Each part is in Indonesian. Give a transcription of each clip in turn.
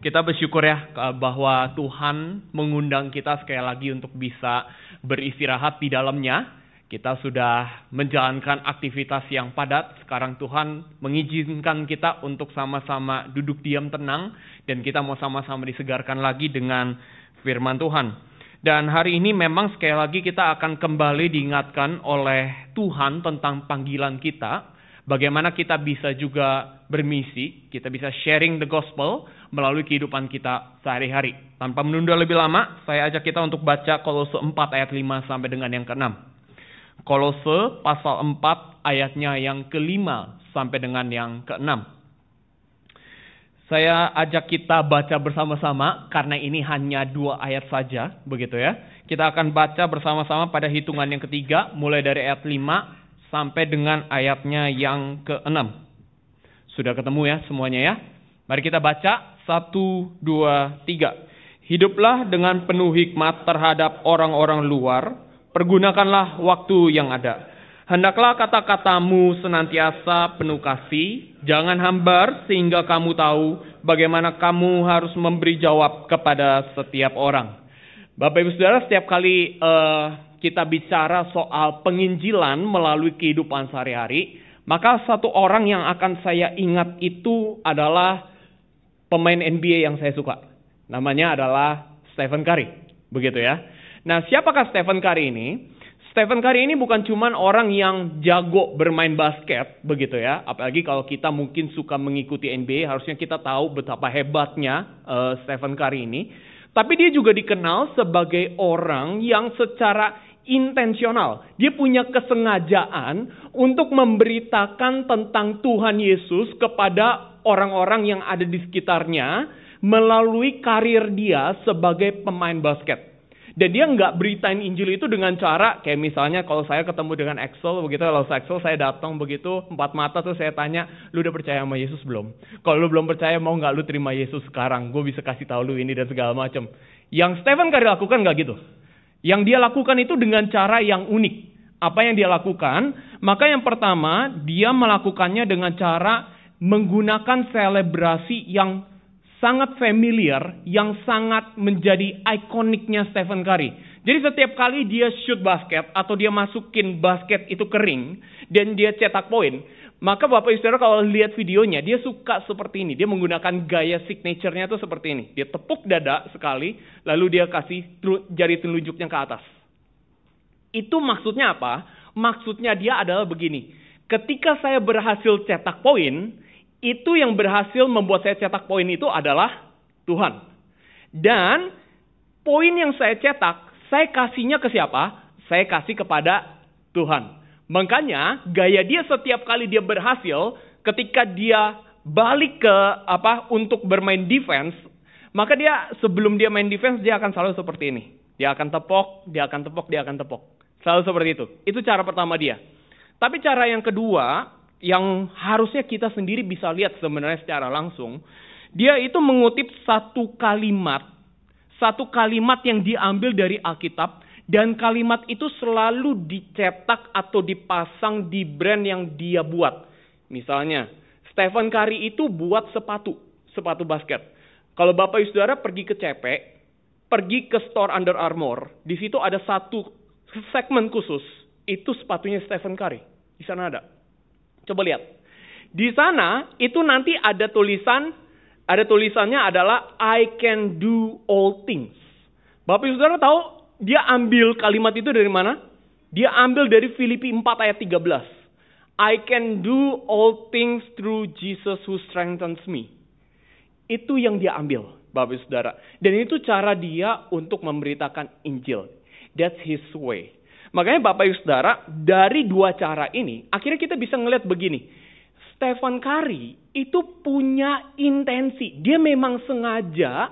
Kita bersyukur ya bahwa Tuhan mengundang kita sekali lagi untuk bisa beristirahat di dalamnya. Kita sudah menjalankan aktivitas yang padat. Sekarang Tuhan mengizinkan kita untuk sama-sama duduk diam tenang. Dan kita mau sama-sama disegarkan lagi dengan firman Tuhan. Dan hari ini memang sekali lagi kita akan kembali diingatkan oleh Tuhan tentang panggilan kita. Bagaimana kita bisa juga bermisi, kita bisa sharing the gospel melalui kehidupan kita sehari-hari. Tanpa menunda lebih lama, saya ajak kita untuk baca Kolose 4 ayat 5 sampai dengan yang ke-6. Kolose pasal 4 ayatnya yang ke-5 sampai dengan yang ke-6. Saya ajak kita baca bersama-sama karena ini hanya 2 ayat saja, begitu ya. Kita akan baca bersama-sama pada hitungan yang ketiga, mulai dari ayat 5 sampai dengan ayatnya yang ke-6. Sudah ketemu ya semuanya ya? Mari kita baca 1, 2, 3. Hiduplah dengan penuh hikmat terhadap orang-orang luar. Pergunakanlah waktu yang ada. Hendaklah kata-katamu senantiasa penuh kasih. Jangan hambar sehingga kamu tahu bagaimana kamu harus memberi jawab kepada setiap orang. Bapak Ibu Saudara, setiap kali kita bicara soal penginjilan melalui kehidupan sehari-hari, maka satu orang yang akan saya ingat itu adalah pemain NBA yang saya suka. Namanya adalah Stephen Curry, begitu ya. Nah, siapakah Stephen Curry ini? Stephen Curry ini bukan cuma orang yang jago bermain basket, begitu ya. Apalagi kalau kita mungkin suka mengikuti NBA, harusnya kita tahu betapa hebatnya Stephen Curry ini. Tapi dia juga dikenal sebagai orang yang secara intensional. Dia punya kesengajaan untuk memberitakan tentang Tuhan Yesus kepada orang-orang yang ada di sekitarnya melalui karir dia sebagai pemain basket. Dan dia nggak beritain Injil itu dengan cara kayak misalnya kalau saya ketemu dengan Axel begitu, kalau Axel saya datang begitu 4 mata tuh saya tanya, lu udah percaya sama Yesus belum? Kalau lu belum percaya, mau nggak lu terima Yesus sekarang? Gue bisa kasih tahu lu ini dan segala macam. Yang Stephen Curry lakukan nggak gitu. Yang dia lakukan itu dengan cara yang unik. Apa yang dia lakukan? Maka yang pertama, dia melakukannya dengan cara menggunakan selebrasi yang sangat familiar, yang sangat menjadi ikoniknya Stephen Curry. Jadi setiap kali dia shoot basket atau dia masukin basket itu kering dan dia cetak poin, maka Bapak Ibu Saudara kalau lihat videonya, dia suka seperti ini. Dia menggunakan gaya signature-nya tuh seperti ini. Dia tepuk dada sekali, lalu dia kasih jari telunjuknya ke atas. Itu maksudnya apa? Maksudnya dia adalah begini. Ketika saya berhasil cetak poin, itu yang berhasil membuat saya cetak poin itu adalah Tuhan. Dan poin yang saya cetak, saya kasihnya ke siapa? Saya kasih kepada Tuhan. Makanya gaya dia setiap kali dia berhasil, ketika dia balik ke untuk bermain defense, maka dia sebelum dia main defense dia akan selalu seperti ini. Dia akan tepok, dia akan tepok, dia akan tepok. Selalu seperti itu. Itu cara pertama dia. Tapi cara yang kedua, yang harusnya kita sendiri bisa lihat sebenarnya secara langsung, dia itu mengutip satu kalimat yang diambil dari Alkitab. Dan kalimat itu selalu dicetak atau dipasang di brand yang dia buat. Misalnya, Stephen Curry itu buat sepatu basket. Kalau Bapak Ibu Saudara pergi ke CP, pergi ke store Under Armour, di situ ada satu segmen khusus, itu sepatunya Stephen Curry. Di sana ada. Coba lihat. Di sana itu nanti ada tulisannya adalah I can do all things. Bapak Ibu Saudara tahu dia ambil kalimat itu dari mana? Dia ambil dari Filipi 4 ayat 13. I can do all things through Jesus who strengthens me. Itu yang dia ambil, Bapak Ibu Saudara. Dan itu cara dia untuk memberitakan Injil. That's his way. Makanya Bapak Ibu Saudara, dari 2 cara ini, akhirnya kita bisa ngeliat begini. Stephen Curry itu punya intensi. Dia memang sengaja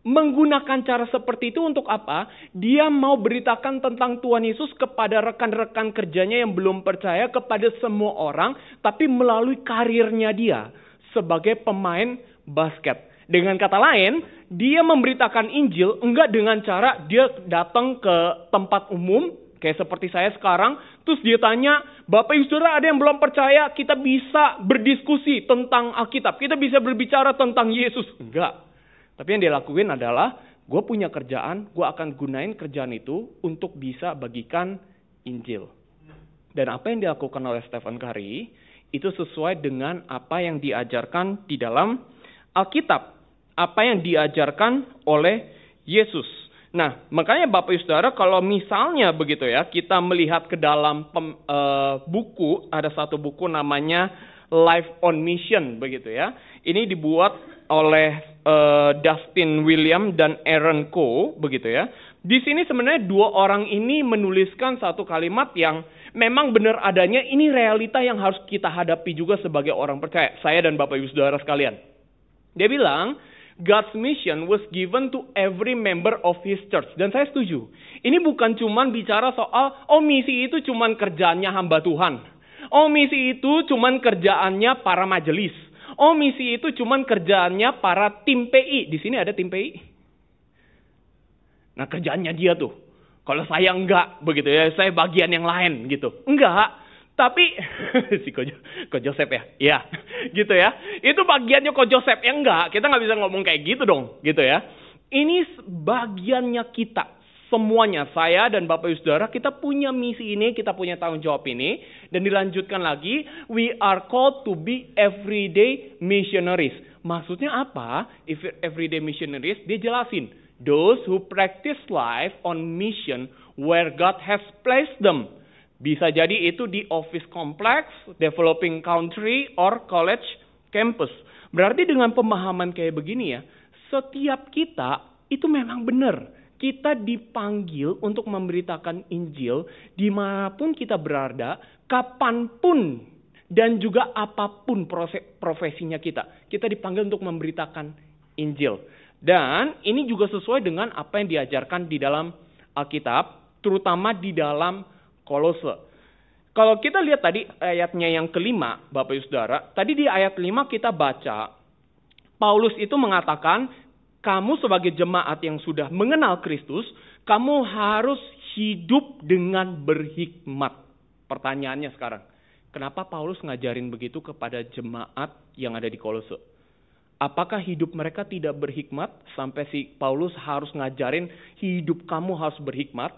menggunakan cara seperti itu untuk apa? Dia mau beritakan tentang Tuhan Yesus kepada rekan-rekan kerjanya yang belum percaya, kepada semua orang, tapi melalui karirnya dia sebagai pemain basket. Dengan kata lain, dia memberitakan Injil enggak dengan cara dia datang ke tempat umum, kayak seperti saya sekarang, terus dia tanya, Bapak Ibu Saudara ada yang belum percaya, kita bisa berdiskusi tentang Alkitab, kita bisa berbicara tentang Yesus. Enggak. Tapi yang dia lakuin adalah, gue punya kerjaan, gue akan gunain kerjaan itu untuk bisa bagikan Injil. Dan apa yang dilakukan oleh Stephen Curry, itu sesuai dengan apa yang diajarkan di dalam Alkitab. Apa yang diajarkan oleh Yesus. Nah, makanya Bapak Ibu Saudara, kalau misalnya begitu ya, kita melihat ke dalam buku, ada satu buku namanya Life on Mission, begitu ya. Ini dibuat oleh Dustin William dan Aaron Coe, begitu ya. Di sini sebenarnya dua orang ini menuliskan satu kalimat yang memang benar adanya, ini realita yang harus kita hadapi juga sebagai orang percaya. Saya dan Bapak Ibu Saudara sekalian. Dia bilang, God's mission was given to every member of his church. Dan saya setuju. Ini bukan cuman bicara soal, misi itu cuman kerjaannya hamba Tuhan. Misi itu cuman kerjaannya para majelis. Misi itu cuman kerjaannya para tim PI. Di sini ada tim PI. Nah, kerjaannya dia tuh. Kalau saya enggak, begitu ya, saya bagian yang lain gitu. Enggak. Tapi si Ko Joseph ya, ya, gitu ya. Itu bagiannya Ko Joseph ya, enggak. Kita nggak bisa ngomong kayak gitu dong, gitu ya. Ini bagiannya kita, semuanya. Saya dan Bapak Ibu Saudara, kita punya misi ini, kita punya tanggung jawab ini, dan dilanjutkan lagi, we are called to be everyday missionaries. Maksudnya apa? If everyday missionaries, dia jelasin, those who practice life on mission where God has placed them. Bisa jadi itu di office complex, developing country, or college campus. Berarti dengan pemahaman kayak begini ya, setiap kita itu memang benar. Kita dipanggil untuk memberitakan Injil dimanapun kita berada, kapanpun, dan juga apapun profesinya kita. Kita dipanggil untuk memberitakan Injil. Dan ini juga sesuai dengan apa yang diajarkan di dalam Alkitab, terutama di dalam Kolose. Kalau kita lihat tadi ayatnya yang kelima, Bapak Ibu Saudara, tadi di ayat 5 kita baca, Paulus itu mengatakan, kamu sebagai jemaat yang sudah mengenal Kristus, kamu harus hidup dengan berhikmat. Pertanyaannya sekarang, kenapa Paulus ngajarin begitu kepada jemaat yang ada di Kolose? Apakah hidup mereka tidak berhikmat sampai si Paulus harus ngajarin hidup kamu harus berhikmat?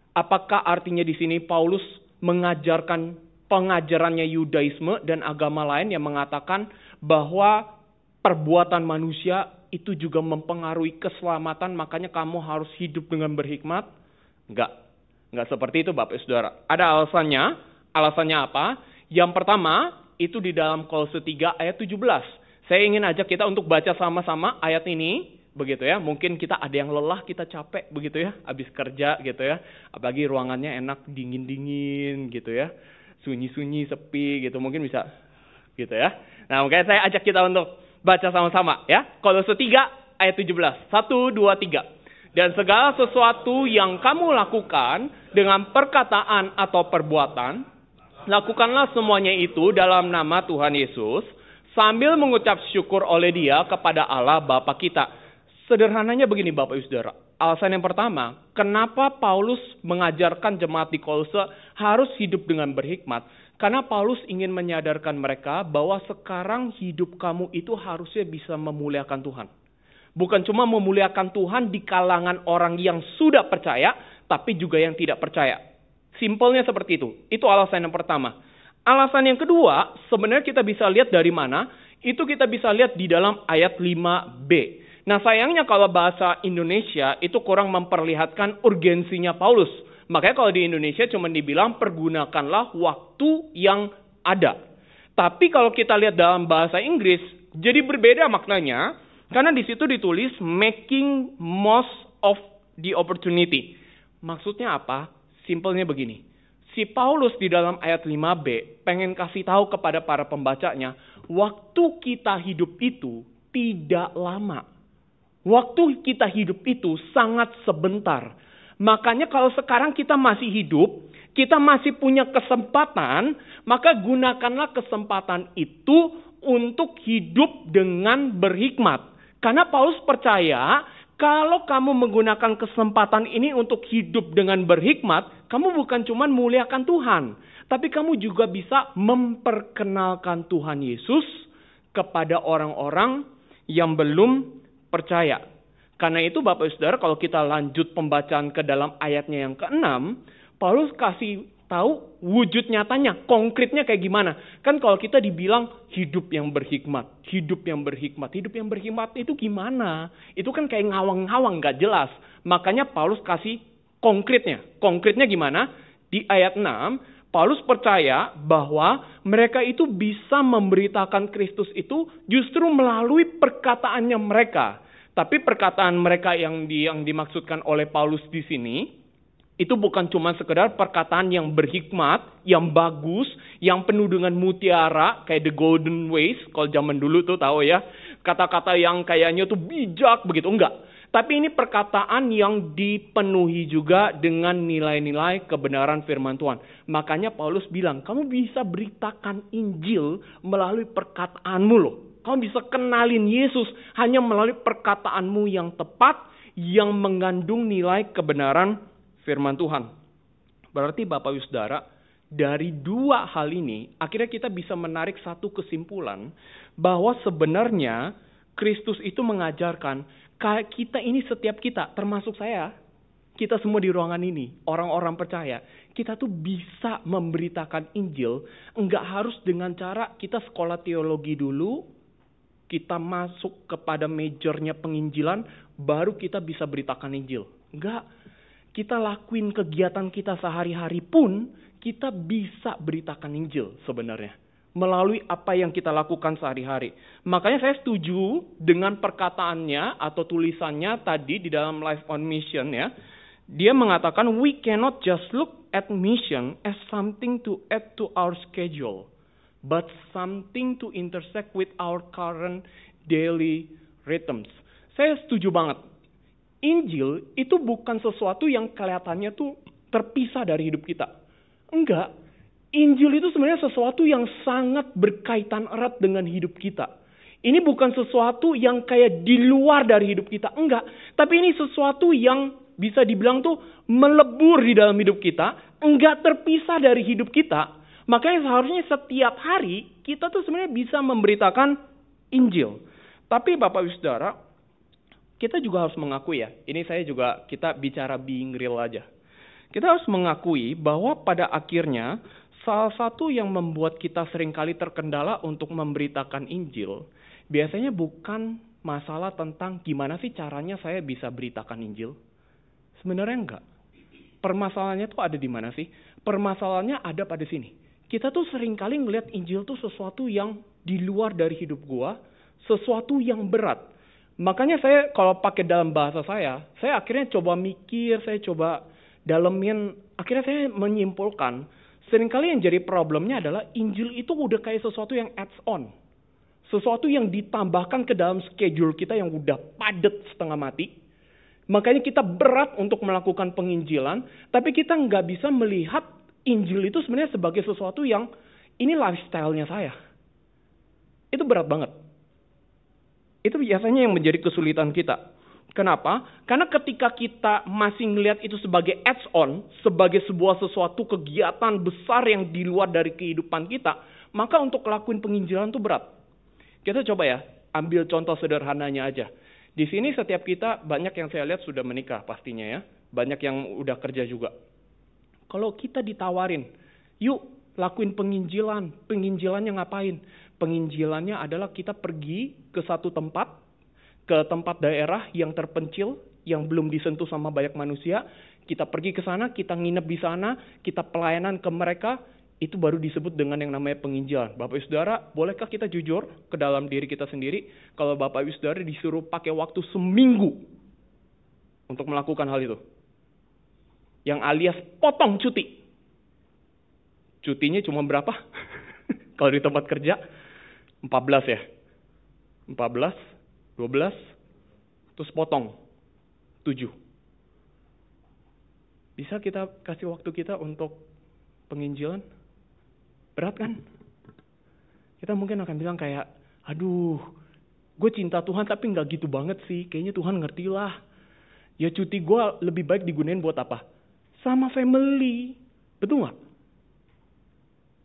Apakah artinya di sini Paulus mengajarkan pengajarannya Yudaisme dan agama lain yang mengatakan bahwa perbuatan manusia itu juga mempengaruhi keselamatan, makanya kamu harus hidup dengan berhikmat? Enggak seperti itu Bapak Saudara. Ada alasannya. Alasannya apa? Yang pertama, itu di dalam Kolose 3 ayat 17. Saya ingin ajak kita untuk baca sama-sama ayat ini. Begitu ya, mungkin kita ada yang lelah, kita capek begitu ya, habis kerja gitu ya, apalagi ruangannya enak dingin-dingin gitu ya, sunyi-sunyi sepi gitu, mungkin bisa gitu ya. Nah, makanya saya ajak kita untuk baca sama-sama ya. Kolose 3 ayat 17. 1, 2, 3. Dan segala sesuatu yang kamu lakukan dengan perkataan atau perbuatan, lakukanlah semuanya itu dalam nama Tuhan Yesus, sambil mengucap syukur oleh Dia kepada Allah Bapa kita. Sederhananya begini Bapak Ibu Saudara. Alasan yang pertama, kenapa Paulus mengajarkan jemaat di Kolose harus hidup dengan berhikmat? Karena Paulus ingin menyadarkan mereka bahwa sekarang hidup kamu itu harusnya bisa memuliakan Tuhan. Bukan cuma memuliakan Tuhan di kalangan orang yang sudah percaya, tapi juga yang tidak percaya. Simpelnya seperti itu. Itu alasan yang pertama. Alasan yang kedua, sebenarnya kita bisa lihat dari mana? Itu kita bisa lihat di dalam ayat 5b. Nah, sayangnya kalau bahasa Indonesia itu kurang memperlihatkan urgensinya Paulus. Makanya kalau di Indonesia cuma dibilang pergunakanlah waktu yang ada. Tapi kalau kita lihat dalam bahasa Inggris, jadi berbeda maknanya. Karena di situ ditulis making most of the opportunity. Maksudnya apa? Simpelnya begini. Si Paulus di dalam ayat 5b pengen kasih tahu kepada para pembacanya, waktu kita hidup itu tidak lama. Waktu kita hidup itu sangat sebentar. Makanya kalau sekarang kita masih hidup, kita masih punya kesempatan, maka gunakanlah kesempatan itu untuk hidup dengan berhikmat. Karena Paulus percaya, kalau kamu menggunakan kesempatan ini untuk hidup dengan berhikmat, kamu bukan cuma muliakan Tuhan, tapi kamu juga bisa memperkenalkan Tuhan Yesus kepada orang-orang yang belum percaya. Karena itu Bapak Ibu Saudara, kalau kita lanjut pembacaan ke dalam ayatnya yang ke-6, Paulus kasih tahu wujud nyatanya, konkretnya kayak gimana. Kan kalau kita dibilang hidup yang berhikmat, hidup yang berhikmat, hidup yang berhikmat itu gimana? Itu kan kayak ngawang-ngawang, gak jelas. Makanya Paulus kasih konkretnya. Konkretnya gimana? Di ayat 6, Paulus percaya bahwa mereka itu bisa memberitakan Kristus itu justru melalui perkataannya mereka. Tapi perkataan mereka yang dimaksudkan oleh Paulus di sini, itu bukan cuma sekedar perkataan yang berhikmat, yang bagus, yang penuh dengan mutiara, kayak the golden ways, kalau zaman dulu tuh tahu ya. Kata-kata yang kayaknya tuh bijak begitu, enggak. Tapi ini perkataan yang dipenuhi juga dengan nilai-nilai kebenaran firman Tuhan. Makanya Paulus bilang, kamu bisa beritakan Injil melalui perkataanmu loh. Kamu bisa kenalin Yesus hanya melalui perkataanmu yang tepat, yang mengandung nilai kebenaran firman Tuhan. Berarti Bapak Ibu Saudara, dari dua hal ini, akhirnya kita bisa menarik satu kesimpulan bahwa sebenarnya Kristus itu mengajarkan kita ini, setiap kita, termasuk saya, kita semua di ruangan ini, orang-orang percaya, kita tuh bisa memberitakan Injil, enggak harus dengan cara kita sekolah teologi dulu, kita masuk kepada majornya penginjilan, baru kita bisa beritakan Injil. Enggak. Kita lakuin kegiatan kita sehari-hari pun, kita bisa beritakan Injil sebenarnya. Melalui apa yang kita lakukan sehari-hari. Makanya saya setuju dengan perkataannya atau tulisannya tadi di dalam Life on Mission ya. Dia mengatakan, we cannot just look at mission as something to add to our schedule, but something to intersect with our current daily rhythms. Saya setuju banget. Injil itu bukan sesuatu yang kelihatannya tuh terpisah dari hidup kita. Enggak. Injil itu sebenarnya sesuatu yang sangat berkaitan erat dengan hidup kita. Ini bukan sesuatu yang kayak di luar dari hidup kita. Enggak. Tapi ini sesuatu yang bisa dibilang tuh melebur di dalam hidup kita. Enggak terpisah dari hidup kita. Makanya seharusnya setiap hari kita tuh sebenarnya bisa memberitakan Injil. Tapi Bapak Ibu Saudara, kita juga harus mengakui ya, ini kita bicara being real aja. Kita harus mengakui bahwa pada akhirnya, salah satu yang membuat kita seringkali terkendala untuk memberitakan Injil, biasanya bukan masalah tentang gimana sih caranya saya bisa beritakan Injil. Sebenarnya enggak. Permasalahannya tuh ada di mana sih? Permasalahannya ada pada sini. Kita tuh seringkali ngelihat Injil tuh sesuatu yang di luar dari hidup gua, sesuatu yang berat. Makanya saya kalau pakai dalam bahasa saya akhirnya coba mikir, saya coba dalemin, akhirnya saya menyimpulkan, seringkali yang jadi problemnya adalah Injil itu udah kayak sesuatu yang adds on. Sesuatu yang ditambahkan ke dalam schedule kita yang udah padat setengah mati. Makanya kita berat untuk melakukan penginjilan, tapi kita nggak bisa melihat Injil itu sebenarnya sebagai sesuatu yang, ini lifestyle-nya saya. Itu berat banget. Itu biasanya yang menjadi kesulitan kita. Kenapa? Karena ketika kita masih melihat itu sebagai adds-on, sebagai sebuah sesuatu kegiatan besar yang di luar dari kehidupan kita, maka untuk lakuin penginjilan itu berat. Kita coba ya, ambil contoh sederhananya aja. Di sini setiap kita, banyak yang saya lihat sudah menikah pastinya ya. Banyak yang udah kerja juga. Kalau kita ditawarin, yuk lakuin penginjilan. Penginjilannya ngapain? Penginjilannya adalah kita pergi ke satu tempat, ke tempat daerah yang terpencil, yang belum disentuh sama banyak manusia. Kita pergi ke sana, kita nginep di sana, kita pelayanan ke mereka, itu baru disebut dengan yang namanya penginjilan. Bapak Ibu Saudara, bolehkah kita jujur ke dalam diri kita sendiri, kalau Bapak Ibu Saudara disuruh pakai waktu seminggu untuk melakukan hal itu? Yang alias potong cuti. Cutinya cuma berapa? Kalau di tempat kerja? 14 ya? 14, 12, terus potong 7. Bisa kita kasih waktu kita untuk penginjilan? Berat kan? Kita mungkin akan bilang kayak, aduh, gue cinta Tuhan tapi gak gitu banget sih. Kayaknya Tuhan ngerti lah. Ya cuti gue lebih baik digunain buat apa? Sama family. Betul gak?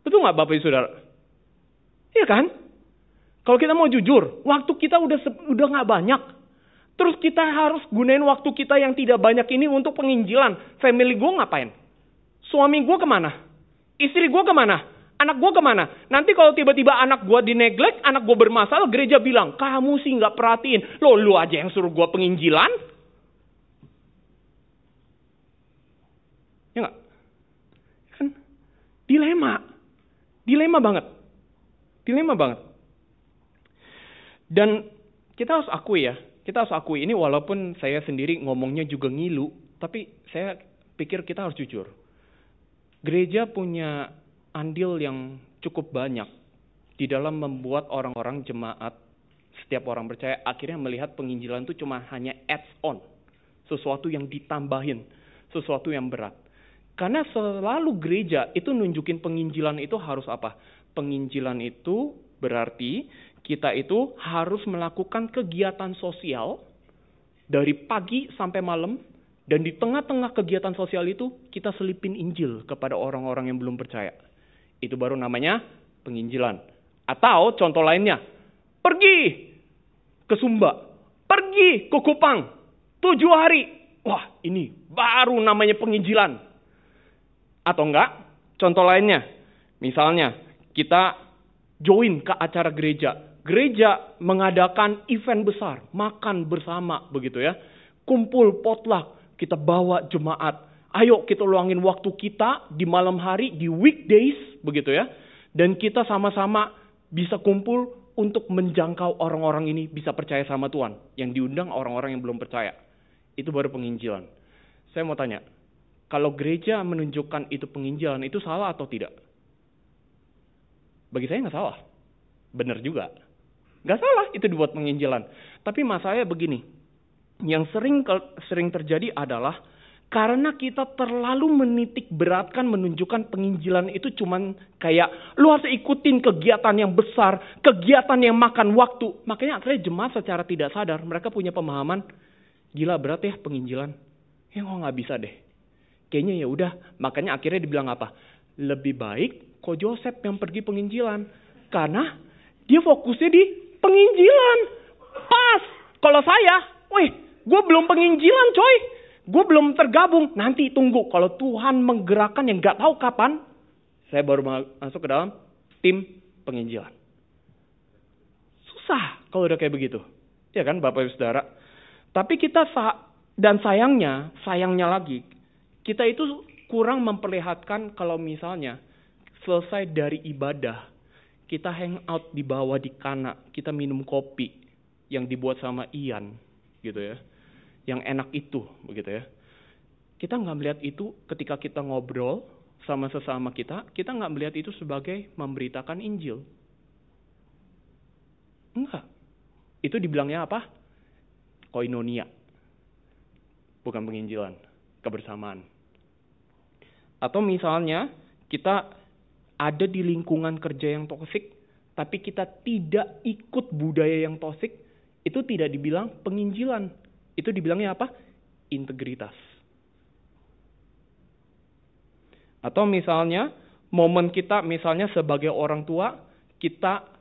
Betul gak Bapak Ibu Saudara? Iya kan? Kalau kita mau jujur, waktu kita udah gak banyak. Terus kita harus gunain waktu kita yang tidak banyak ini untuk penginjilan. Family gue ngapain? Suami gue kemana? Istri gue kemana? Anak gue kemana? Nanti kalau tiba-tiba anak gue dineglect, anak gue bermasalah, gereja bilang, kamu sih nggak perhatiin. Lu aja yang suruh gue penginjilan. Ya nggak? Kan dilema banget. Dan kita harus akui ini walaupun saya sendiri ngomongnya juga ngilu, tapi saya pikir kita harus jujur. Gereja punya andil yang cukup banyak di dalam membuat orang-orang jemaat, setiap orang percaya akhirnya melihat penginjilan itu cuma hanya adds on, sesuatu yang ditambahin, sesuatu yang berat. Karena selalu gereja itu nunjukin penginjilan itu harus apa? Penginjilan itu berarti kita itu harus melakukan kegiatan sosial dari pagi sampai malam, dan di tengah-tengah kegiatan sosial itu kita selipin Injil kepada orang-orang yang belum percaya. Itu baru namanya penginjilan. Atau contoh lainnya, pergi ke Sumba, pergi ke Kupang, 7 hari. Wah, ini baru namanya penginjilan. Atau enggak, contoh lainnya, misalnya kita join ke acara gereja. Gereja mengadakan event besar, makan bersama begitu ya. Kumpul potluck, kita bawa jemaat. Ayo kita luangin waktu kita di malam hari, di weekdays begitu ya. Dan kita sama-sama bisa kumpul untuk menjangkau orang-orang ini bisa percaya sama Tuhan. Yang diundang orang-orang yang belum percaya. Itu baru penginjilan. Saya mau tanya, kalau gereja menunjukkan itu penginjilan, itu salah atau tidak? Bagi saya nggak salah. Benar juga. Nggak salah itu dibuat penginjilan. Tapi masalahnya begini. Yang sering terjadi adalah karena kita terlalu menitik beratkan menunjukkan penginjilan itu cuman kayak lu harus ikutin kegiatan yang besar, kegiatan yang makan waktu. Makanya akhirnya jemaat secara tidak sadar mereka punya pemahaman, gila berat ya penginjilan. Ya kok nggak bisa deh. Kayaknya ya udah. Makanya akhirnya dibilang apa? Lebih baik Ko Joseph yang pergi penginjilan. Karena dia fokusnya di penginjilan. Pas. Kalau saya, gue belum penginjilan coy. Gue belum tergabung. Nanti tunggu. Kalau Tuhan menggerakkan yang gak tahu kapan, saya baru masuk ke dalam tim penginjilan. Susah kalau udah kayak begitu. Ya kan Bapak Ibu Saudara. Tapi kita dan sayangnya lagi, kita itu kurang memperlihatkan kalau misalnya selesai dari ibadah, kita hang out di bawah di Kana, kita minum kopi yang dibuat sama Ian, gitu ya, yang enak itu, begitu ya. Kita nggak melihat itu ketika kita ngobrol sama sesama kita nggak melihat itu sebagai memberitakan Injil. Enggak. Itu dibilangnya apa? Koinonia. Bukan penginjilan, kebersamaan. Atau misalnya kita ada di lingkungan kerja yang toksik, tapi kita tidak ikut budaya yang toksik, itu tidak dibilang penginjilan. Itu dibilangnya apa? Integritas. Atau misalnya, momen kita misalnya sebagai orang tua, kita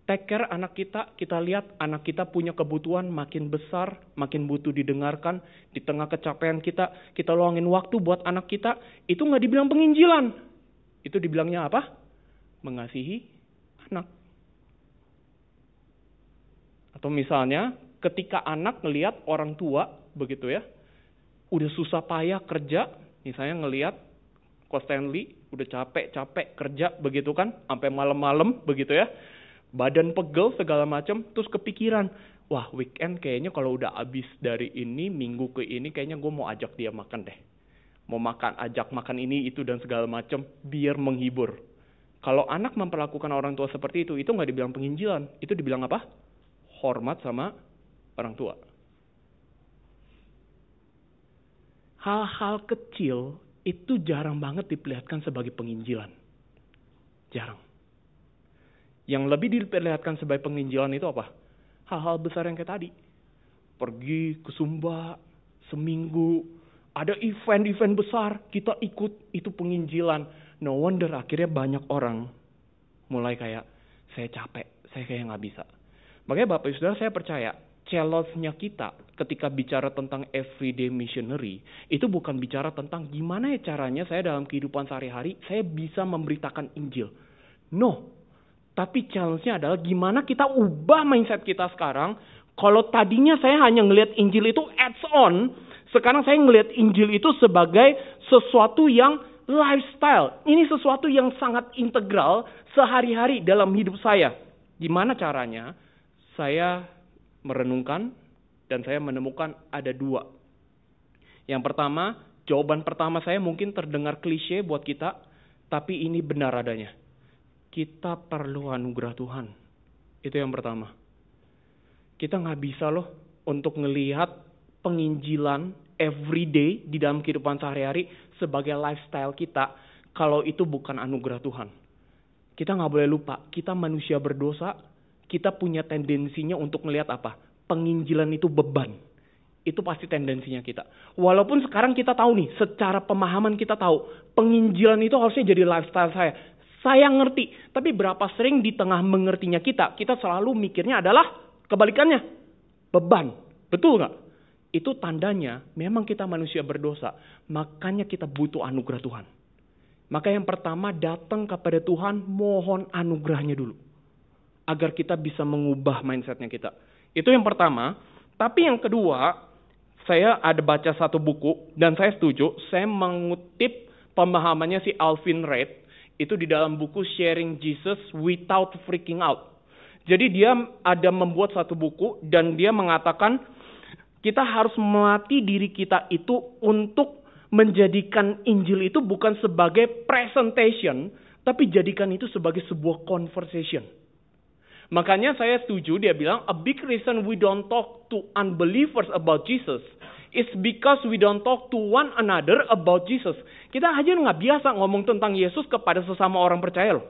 take care anak kita lihat anak kita punya kebutuhan makin besar, makin butuh didengarkan, di tengah kecapean kita luangin waktu buat anak kita, itu nggak dibilang penginjilan. Itu dibilangnya apa? Mengasihi anak. Atau misalnya ketika anak ngelihat orang tua begitu ya, udah susah payah kerja, misalnya ngelihat Ko Stanley udah capek kerja begitu kan, sampai malam-malam begitu ya, badan pegel segala macam, terus kepikiran, wah weekend kayaknya kalau udah habis dari ini minggu ke ini kayaknya gue mau ajak dia makan deh. Mau ajak makan ini, itu, dan segala macam, biar menghibur. Kalau anak memperlakukan orang tua seperti itu nggak dibilang penginjilan. Itu dibilang apa? Hormat sama orang tua. Hal-hal kecil itu jarang banget diperlihatkan sebagai penginjilan. Jarang. Yang lebih diperlihatkan sebagai penginjilan itu apa? Hal-hal besar yang kayak tadi. Pergi ke Sumba, seminggu, ada event-event besar, kita ikut, itu penginjilan. No wonder akhirnya banyak orang mulai kayak, saya capek, saya kayak nggak bisa. Makanya Bapak Ibu Saudara, saya percaya, challenge-nya kita ketika bicara tentang everyday missionary, itu bukan bicara tentang gimana ya caranya saya dalam kehidupan sehari-hari, saya bisa memberitakan Injil. No. Tapi challenge-nya adalah gimana kita ubah mindset kita sekarang. Kalau tadinya saya hanya ngelihat Injil itu adds-on, sekarang saya ngelihat Injil itu sebagai sesuatu yang lifestyle. Ini sesuatu yang sangat integral sehari-hari dalam hidup saya. Gimana caranya? Saya merenungkan dan saya menemukan ada dua. Yang pertama, jawaban pertama saya mungkin terdengar klise buat kita, tapi ini benar adanya. Kita perlu anugerah Tuhan. Itu yang pertama. Kita nggak bisa loh untuk ngelihat penginjilan everyday di dalam kehidupan sehari-hari sebagai lifestyle kita kalau itu bukan anugerah Tuhan. Kita nggak boleh lupa, kita manusia berdosa, kita punya tendensinya untuk melihat apa? Penginjilan itu beban. Itu pasti tendensinya kita. Walaupun sekarang kita tahu nih, secara pemahaman kita tahu, penginjilan itu harusnya jadi lifestyle saya. Saya ngerti, tapi berapa sering di tengah mengertinya kita selalu mikirnya adalah kebalikannya. Beban. Betul nggak? Itu tandanya memang kita manusia berdosa. Makanya kita butuh anugerah Tuhan. Maka yang pertama datang kepada Tuhan, mohon anugerahnya dulu. Agar kita bisa mengubah mindsetnya kita. Itu yang pertama. Tapi yang kedua, saya ada baca satu buku dan saya setuju. Saya mengutip pemahamannya si Alvin Reid. Itu di dalam buku Sharing Jesus Without Freaking Out. Jadi dia ada membuat satu buku dan dia mengatakan kita harus melatih diri kita itu untuk menjadikan Injil itu bukan sebagai presentation, tapi jadikan itu sebagai sebuah conversation. Makanya saya setuju, dia bilang, a big reason we don't talk to unbelievers about Jesus is because we don't talk to one another about Jesus. Kita aja nggak biasa ngomong tentang Yesus kepada sesama orang percaya loh.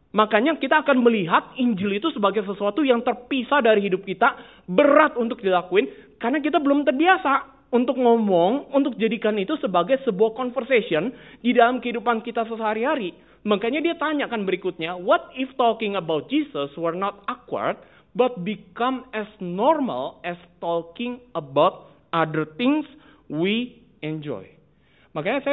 Makanya kita akan melihat Injil itu sebagai sesuatu yang terpisah dari hidup kita, berat untuk dilakuin, karena kita belum terbiasa untuk ngomong, untuk jadikan itu sebagai sebuah conversation di dalam kehidupan kita sehari-hari. Makanya dia tanyakan berikutnya, what if talking about Jesus were not awkward, but become as normal as talking about other things we enjoy. Makanya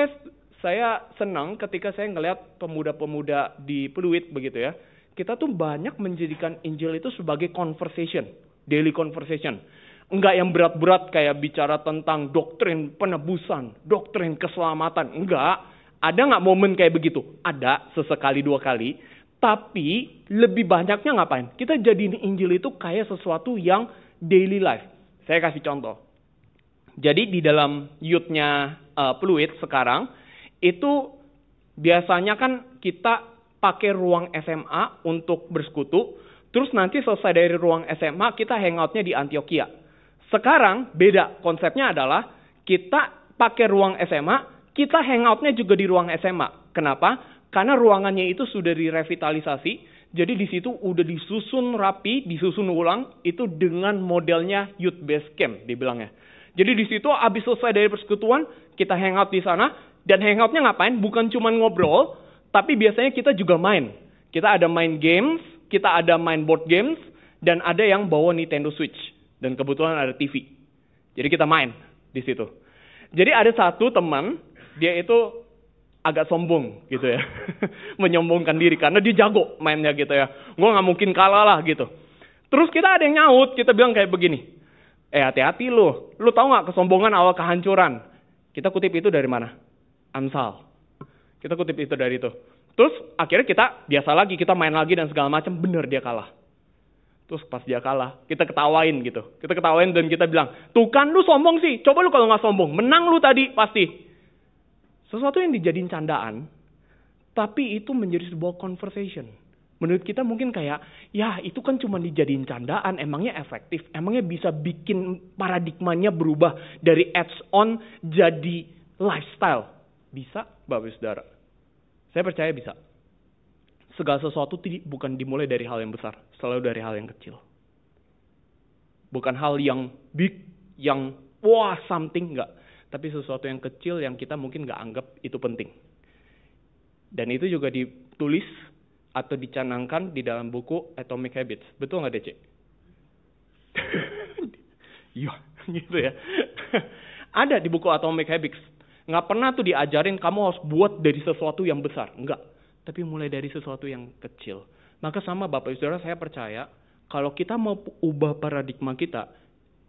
saya senang ketika saya ngelihat pemuda-pemuda di Pluit begitu ya. Kita tuh banyak menjadikan Injil itu sebagai conversation, daily conversation. Enggak yang berat-berat kayak bicara tentang doktrin penebusan, doktrin keselamatan. Enggak. Ada nggak momen kayak begitu? Ada, sesekali dua kali. Tapi lebih banyaknya ngapain? Kita jadiin Injil itu kayak sesuatu yang daily life. Saya kasih contoh. Jadi di dalam youth-nya Pluit sekarang, itu biasanya kan kita pakai ruang SMA untuk bersekutu. Terus nanti selesai dari ruang SMA, kita hangout-nya di Antioquia. Sekarang beda, konsepnya adalah kita pakai ruang SMA, kita hangout-nya juga di ruang SMA. Kenapa? Karena ruangannya itu sudah direvitalisasi. Jadi di situ udah disusun rapi, disusun ulang. Itu dengan modelnya youth base camp, dibilangnya. Jadi di situ abis selesai dari persekutuan, kita hangout di sana. Dan hangout-nya ngapain? Bukan cuma ngobrol, tapi biasanya kita juga main. Kita ada main games, kita ada main board games, dan ada yang bawa Nintendo Switch. Dan kebetulan ada TV. Jadi kita main di situ. Jadi ada satu teman, dia itu agak sombong gitu ya. Menyombongkan diri karena dia jago mainnya gitu ya. Gue gak mungkin kalah lah gitu. Terus kita ada yang nyaut, kita bilang kayak begini. Hati-hati lu. Lu tahu gak kesombongan awal kehancuran? Kita kutip itu dari mana? Amsal. Kita kutip itu dari itu. Terus akhirnya kita biasa lagi, kita main lagi dan segala macam. Bener dia kalah. Terus pas dia kalah, kita ketawain gitu. Kita ketawain dan kita bilang, tuh kan lu sombong sih. Coba lu kalau gak sombong, menang lu tadi pasti. Sesuatu yang dijadiin candaan, tapi itu menjadi sebuah conversation. Menurut kita mungkin kayak, ya itu kan cuma dijadiin candaan, emangnya efektif, emangnya bisa bikin paradigmanya berubah dari ads-on jadi lifestyle. Bisa, Bapak Saudara. Saya percaya bisa. Segala sesuatu bukan dimulai dari hal yang besar, selalu dari hal yang kecil. Bukan hal yang big, yang wah something, enggak. Tapi sesuatu yang kecil yang kita mungkin nggak anggap itu penting. Dan itu juga ditulis atau dicanangkan di dalam buku Atomic Habits. Betul nggak DC? Iya, gitu ya. Ada di buku Atomic Habits. Nggak pernah tuh diajarin kamu harus buat dari sesuatu yang besar. Enggak. Tapi mulai dari sesuatu yang kecil. Maka sama Bapak Ibu Saudara, saya percaya kalau kita mau ubah paradigma kita,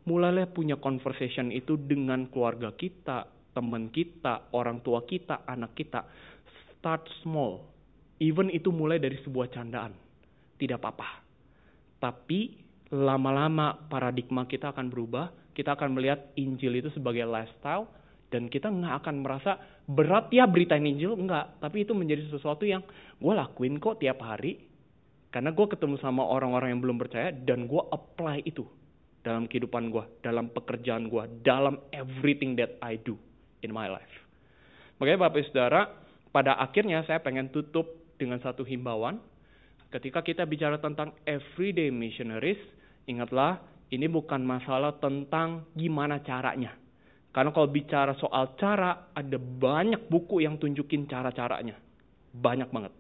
mulailah punya conversation itu dengan keluarga kita, teman kita, orang tua kita, anak kita. Start small. Even itu mulai dari sebuah candaan. Tidak apa-apa. Tapi lama-lama paradigma kita akan berubah. Kita akan melihat Injil itu sebagai lifestyle. Dan kita nggak akan merasa berat ya beritain Injil. Enggak. Tapi itu menjadi sesuatu yang gue lakuin kok tiap hari. Karena gue ketemu sama orang-orang yang belum percaya. Dan gue apply itu dalam kehidupan gue, dalam pekerjaan gue, dalam everything that I do in my life. Makanya Bapak Saudara, pada akhirnya saya pengen tutup dengan satu himbauan. Ketika kita bicara tentang everyday missionaries, ingatlah ini bukan masalah tentang gimana caranya. Karena kalau bicara soal cara, ada banyak buku yang tunjukin cara-caranya. Banyak banget.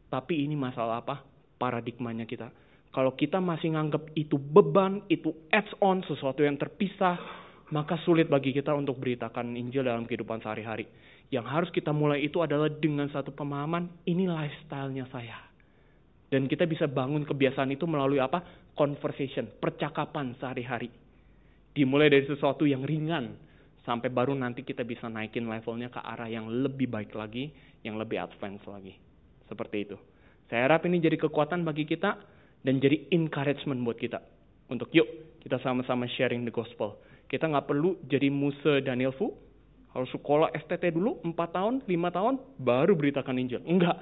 Tapi ini masalah apa? Paradigmanya kita. Kalau kita masih nganggap itu beban, itu adds on, sesuatu yang terpisah, maka sulit bagi kita untuk beritakan Injil dalam kehidupan sehari-hari. Yang harus kita mulai itu adalah dengan satu pemahaman, ini lifestyle-nya saya. Dan kita bisa bangun kebiasaan itu melalui apa? Conversation, percakapan sehari-hari. Dimulai dari sesuatu yang ringan, sampai baru nanti kita bisa naikin levelnya ke arah yang lebih baik lagi, yang lebih advance lagi. Seperti itu. Saya harap ini jadi kekuatan bagi kita, dan jadi encouragement buat kita. Untuk yuk, kita sama-sama sharing the gospel. Kita nggak perlu jadi Muse Daniel Fu. Harus sekolah STT dulu, 4 tahun, 5 tahun, baru beritakan Injil. Enggak.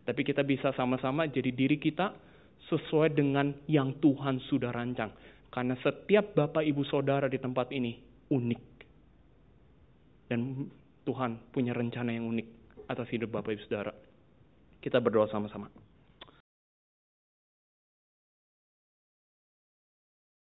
Tapi kita bisa sama-sama jadi diri kita sesuai dengan yang Tuhan sudah rancang. Karena setiap Bapak Ibu Saudara di tempat ini unik. Dan Tuhan punya rencana yang unik atas hidup Bapak Ibu Saudara. Kita berdoa sama-sama.